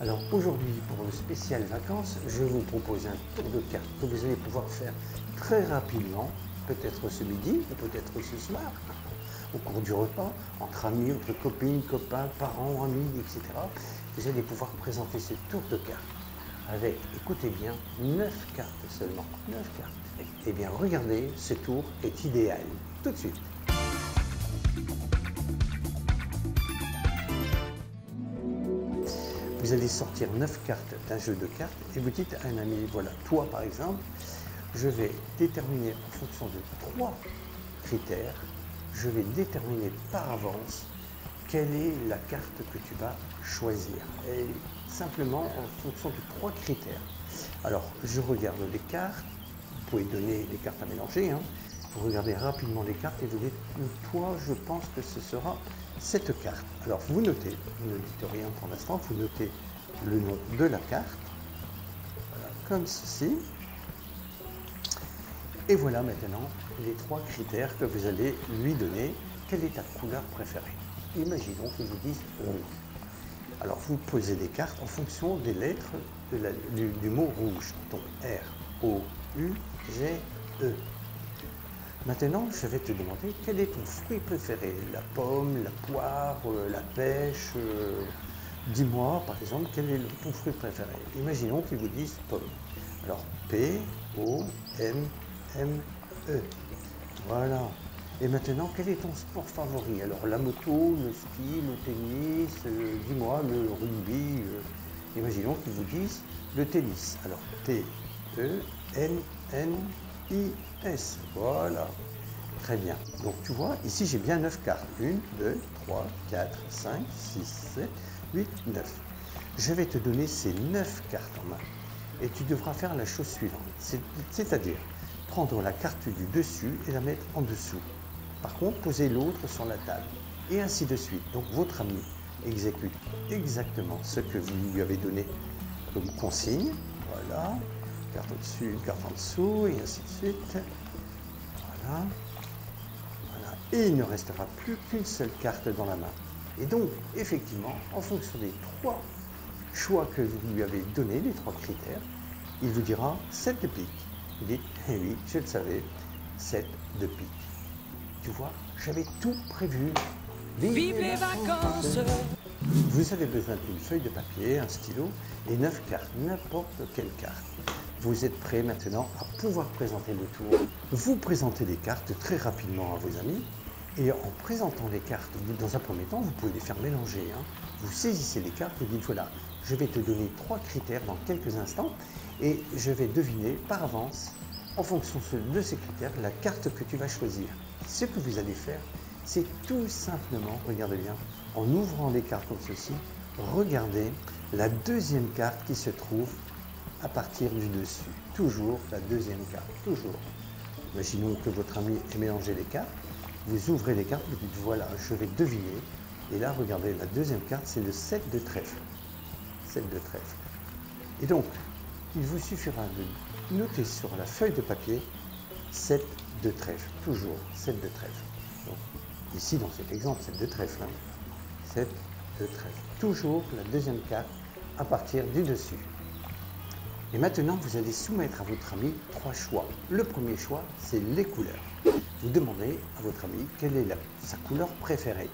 Alors aujourd'hui, pour le spécial vacances, je vous propose un tour de carte que vous allez pouvoir faire très rapidement, peut-être ce midi ou peut-être ce soir, au cours du repas, entre amis, entre copines, copains, parents, amis, etc. Vous allez pouvoir présenter ce tour de carte avec, écoutez bien, 9 cartes seulement, 9 cartes. Eh bien regardez, ce tour est idéal. Tout de suite. Vous allez sortir 9 cartes d'un jeu de cartes et vous dites à un ami, voilà, toi par exemple, je vais déterminer en fonction de 3 critères, je vais déterminer par avance quelle est la carte que tu vas choisir. Et simplement en fonction de 3 critères. Alors, je regarde les cartes, vous pouvez donner les cartes à mélanger, hein. Vous regardez rapidement les cartes et vous dites, toi, je pense que ce sera cette carte. Alors, vous notez, vous ne dites rien pour l'instant, vous notez le nom de la carte, voilà, comme ceci. Et voilà maintenant les 3 critères que vous allez lui donner. Quelle est ta couleur préférée? Imaginons qu'il vous dise rouge. Alors vous posez des cartes en fonction des lettres du mot rouge. Donc R, O, U, G, E. Maintenant, je vais te demander quel est ton fruit préféré? La pomme, la poire, la pêche. Dis-moi, par exemple, quel est ton fruit préféré? Imaginons qu'ils vous disent pomme. Alors, P, O, M, M, E. Voilà. Et maintenant, quel est ton sport favori? Alors, la moto, le ski, le tennis, dis-moi, le rugby. Imaginons qu'ils vous disent le tennis. Alors, T, E, N, N, I, S. Voilà. Très bien. Donc, tu vois, ici, j'ai bien 9 cartes. 1, 2, 3, 4, 5, 6, 7, 8, 9. Je vais te donner ces 9 cartes en main. Et tu devras faire la chose suivante. C'est-à-dire, prendre la carte du dessus et la mettre en dessous. Par contre, poser l'autre sur la table. Et ainsi de suite. Donc, votre ami exécute exactement ce que vous lui avez donné comme consigne. Voilà. Carte au-dessus, une carte en dessous, et ainsi de suite. Voilà. Voilà. Et il ne restera plus qu'une seule carte dans la main. Et donc, effectivement, en fonction des 3 choix que vous lui avez donné, les 3 critères, il vous dira 7 de pique. Vous dites, eh oui, je le savais, 7 de pique. Tu vois, j'avais tout prévu. Vive les vacances! Vous avez besoin d'une feuille de papier, un stylo et 9 cartes, n'importe quelle carte. Vous êtes prêts maintenant à pouvoir présenter le tour. Vous présentez les cartes très rapidement à vos amis et en présentant les cartes, dans un premier temps, vous pouvez les faire mélanger, hein. Vous saisissez les cartes et dites voilà, je vais te donner 3 critères dans quelques instants et je vais deviner par avance, en fonction de ces critères, la carte que tu vas choisir. Ce que vous allez faire, c'est tout simplement, regardez bien, en ouvrant les cartes comme ceci, regardez la deuxième carte qui se trouve à partir du dessus. Toujours la deuxième carte, toujours. Imaginons que votre ami ait mélangé les cartes. Vous ouvrez les cartes, vous dites voilà, je vais deviner. Et là, regardez, la deuxième carte, c'est le 7 de trèfle. 7 de trèfle. Et donc, il vous suffira de noter sur la feuille de papier 7 de trèfle. Toujours 7 de trèfle. Donc, ici, dans cet exemple, 7 de trèfle. Hein. 7 de trèfle. Toujours la deuxième carte à partir du dessus. Et maintenant, vous allez soumettre à votre ami 3 choix. Le premier choix, c'est les couleurs. Vous demandez à votre ami quelle est sa couleur préférée.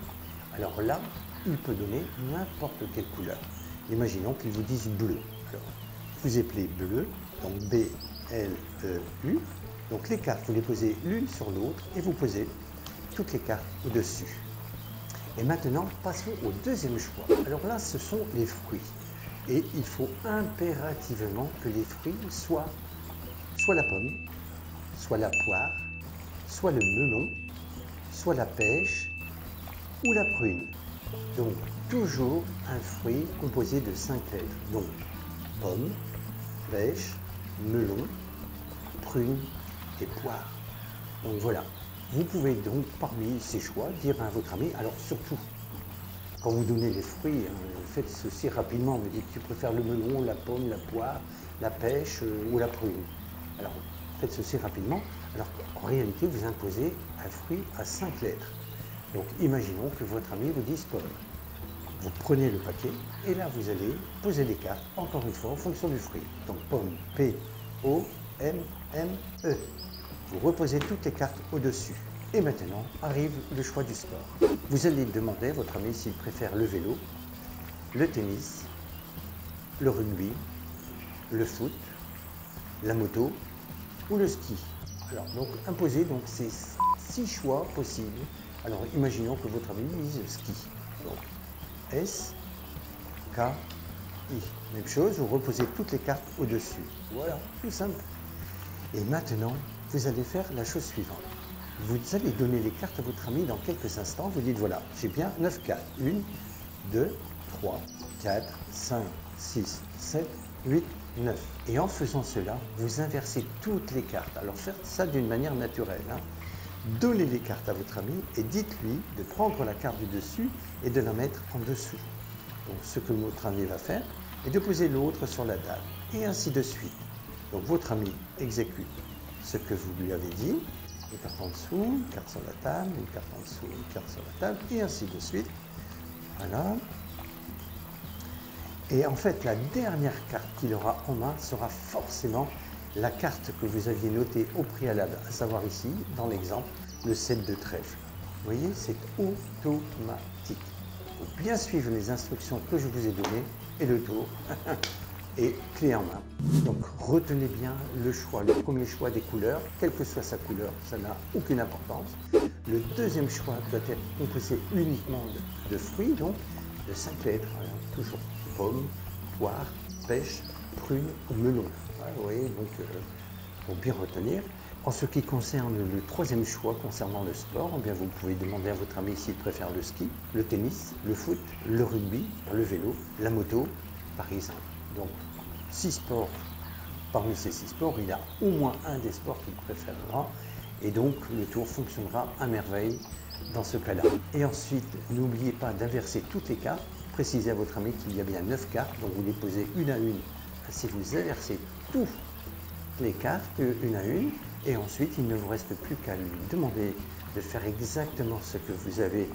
Alors là, il peut donner n'importe quelle couleur. Imaginons qu'il vous dise bleu. Alors, vous appelez bleu, donc B-L-E-U. Donc les cartes, vous les posez l'une sur l'autre et vous posez toutes les cartes au-dessus. Et maintenant, passons au deuxième choix. Alors là, ce sont les fruits. Et il faut impérativement que les fruits soient soit la pomme, soit la poire, soit le melon, soit la pêche ou la prune. Donc, toujours un fruit composé de 5 lettres. Donc, pomme, pêche, melon, prune et poire. Donc voilà. Vous pouvez donc, parmi ces choix, dire à votre ami, alors surtout, quand vous donnez les fruits, hein, faites ceci rapidement. Vous dites, tu préfères le melon, la pomme, la poire, la pêche ou la prune. Alors, faites ceci rapidement, alors qu'en réalité, vous imposez un fruit à 5 lettres. Donc, imaginons que votre ami vous dise pomme. Vous prenez le paquet et là vous allez poser des cartes, encore une fois, en fonction du fruit. Donc pomme, P-O-M-M-E. Vous reposez toutes les cartes au-dessus. Et maintenant arrive le choix du sport. Vous allez demander à votre ami s'il préfère le vélo, le tennis, le rugby, le foot, la moto ou le ski. Alors donc imposez donc ces 6 choix possibles. Alors imaginons que votre ami dise ski. Donc S, K, I. Même chose, vous reposez toutes les cartes au-dessus. Voilà, tout simple. Et maintenant, vous allez faire la chose suivante. Vous allez donner les cartes à votre ami dans quelques instants. Vous dites voilà, j'ai bien 9 cartes. 1, 2, 3, 4, 5, 6, 7, 8, 9. Et en faisant cela, vous inversez toutes les cartes. Alors faites ça d'une manière naturelle. Donnez les cartes à votre ami et dites-lui de prendre la carte du dessus et de la mettre en dessous. Donc ce que votre ami va faire est de poser l'autre sur la table et ainsi de suite. Donc votre ami exécute ce que vous lui avez dit. Une carte en dessous, une carte sur la table, une carte en dessous, une carte sur la table et ainsi de suite. Voilà. Et en fait, la dernière carte qu'il aura en main sera forcément la carte que vous aviez notée au préalable, à savoir ici, dans l'exemple, le 7 de trèfle. Vous voyez, c'est automatique. Il faut bien suivre les instructions que je vous ai données et le tour est clé en main. Donc retenez bien le choix, le premier choix des couleurs, quelle que soit sa couleur, ça n'a aucune importance. Le deuxième choix doit être composé uniquement de fruits, donc de 5 lettres, toujours pomme, poire, pêche, prune ou melon. Voilà, vous voyez, donc pour bien retenir. En ce qui concerne le troisième choix concernant le sport, eh bien, vous pouvez demander à votre ami s'il préfère le ski, le tennis, le foot, le rugby, le vélo, la moto, par exemple. Donc 6 sports. Parmi ces 6 sports, il y a au moins un des sports qu'il préférera et donc le tour fonctionnera à merveille dans ce cas-là. Et ensuite, n'oubliez pas d'inverser toutes les cartes. Précisez à votre ami qu'il y a bien 9 cartes, donc vous les posez une à une. Si vous inversez toutes les cartes une à une, et ensuite il ne vous reste plus qu'à lui demander de faire exactement ce que vous avez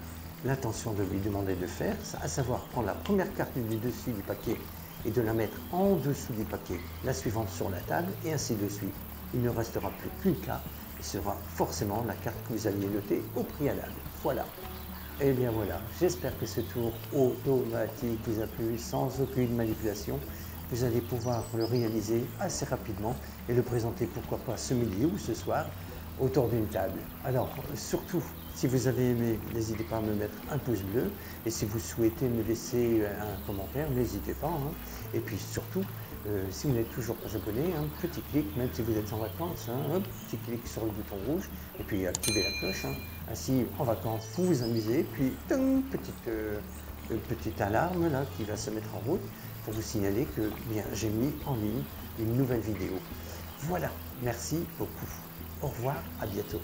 l'intention de lui demander de faire, à savoir prendre la première carte du dessus du paquet et de la mettre en dessous du paquet, la suivante sur la table, et ainsi de suite. Il ne restera plus qu'une carte, et ce sera forcément la carte que vous aviez notée au préalable. Voilà. Et bien voilà, j'espère que ce tour automatique vous a plu sans aucune manipulation. Vous allez pouvoir le réaliser assez rapidement et le présenter pourquoi pas ce midi ou ce soir autour d'une table. Alors surtout, si vous avez aimé, n'hésitez pas à me mettre un pouce bleu et si vous souhaitez me laisser un commentaire, n'hésitez pas. Et puis surtout, si vous n'êtes toujours pas abonné, petit clic, même si vous êtes en vacances, petit clic sur le bouton rouge et puis activez la cloche. Ainsi, en vacances, vous vous amusez, puis petite alarme là qui va se mettre en route pour vous signaler que bien j'ai mis en ligne une nouvelle vidéo. Voilà, merci beaucoup. Au revoir, à bientôt.